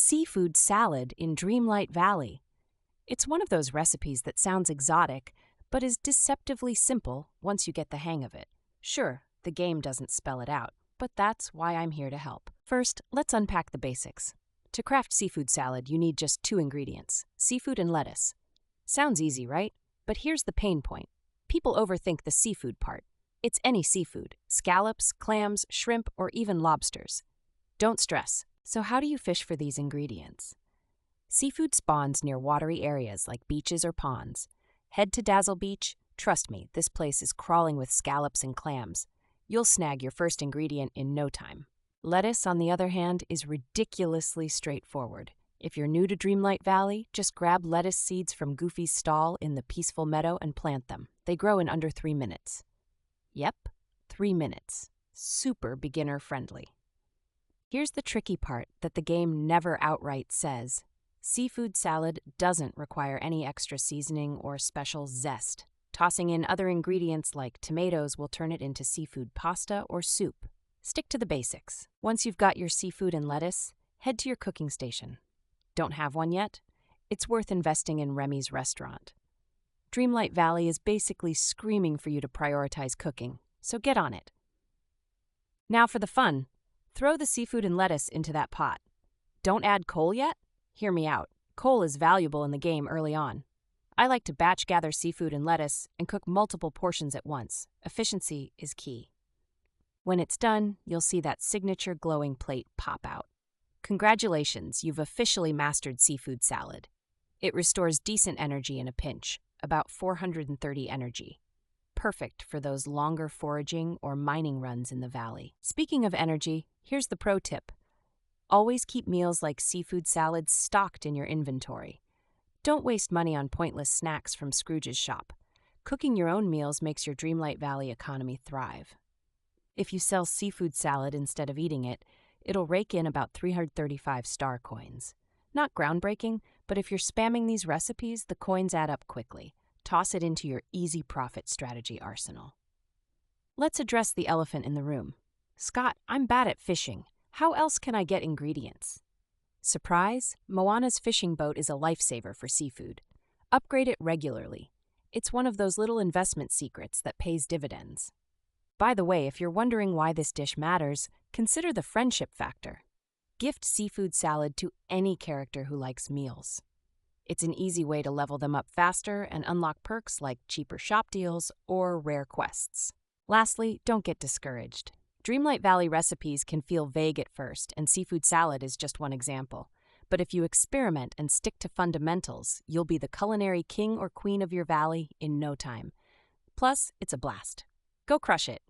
seafood salad in Dreamlight Valley. It's one of those recipes that sounds exotic, but is deceptively simple once you get the hang of it. Sure, the game doesn't spell it out, but that's why I'm here to help. First, let's unpack the basics. To craft seafood salad, you need just two ingredients: seafood and lettuce. Sounds easy, right? But here's the pain point. People overthink the seafood part. It's any seafood: scallops, clams, shrimp, or even lobsters. Don't stress. So how do you fish for these ingredients? Seafood spawns near watery areas like beaches or ponds. Head to Dazzle Beach. Trust me, this place is crawling with scallops and clams. You'll snag your first ingredient in no time. Lettuce, on the other hand, is ridiculously straightforward. If you're new to Dreamlight Valley, just grab lettuce seeds from Goofy's stall in the peaceful meadow and plant them. They grow in under 3 minutes. Yep, 3 minutes. Super beginner friendly. Here's the tricky part that the game never outright says. Seafood salad doesn't require any extra seasoning or special zest. Tossing in other ingredients like tomatoes will turn it into seafood pasta or soup. Stick to the basics. Once you've got your seafood and lettuce, head to your cooking station. Don't have one yet? It's worth investing in Remy's restaurant. Dreamlight Valley is basically screaming for you to prioritize cooking, so get on it. Now for the fun. Throw the seafood and lettuce into that pot. Don't add coal yet? Hear me out. Coal is valuable in the game early on. I like to batch gather seafood and lettuce and cook multiple portions at once. Efficiency is key. When it's done, you'll see that signature glowing plate pop out. Congratulations, you've officially mastered seafood salad. It restores decent energy in a pinch, about 430 energy. Perfect for those longer foraging or mining runs in the valley. Speaking of energy, here's the pro tip. Always keep meals like seafood salad stocked in your inventory. Don't waste money on pointless snacks from Scrooge's shop. Cooking your own meals makes your Dreamlight Valley economy thrive. If you sell seafood salad instead of eating it, it'll rake in about 335 star coins. Not groundbreaking, but if you're spamming these recipes, the coins add up quickly. Toss it into your easy profit strategy arsenal. Let's address the elephant in the room. Scott, I'm bad at fishing. How else can I get ingredients? Surprise? Moana's fishing boat is a lifesaver for seafood. Upgrade it regularly. It's one of those little investment secrets that pays dividends. By the way, if you're wondering why this dish matters, consider the friendship factor. Gift seafood salad to any character who likes meals. It's an easy way to level them up faster and unlock perks like cheaper shop deals or rare quests. Lastly, don't get discouraged. Dreamlight Valley recipes can feel vague at first, and seafood salad is just one example. But if you experiment and stick to fundamentals, you'll be the culinary king or queen of your valley in no time. Plus, it's a blast. Go crush it.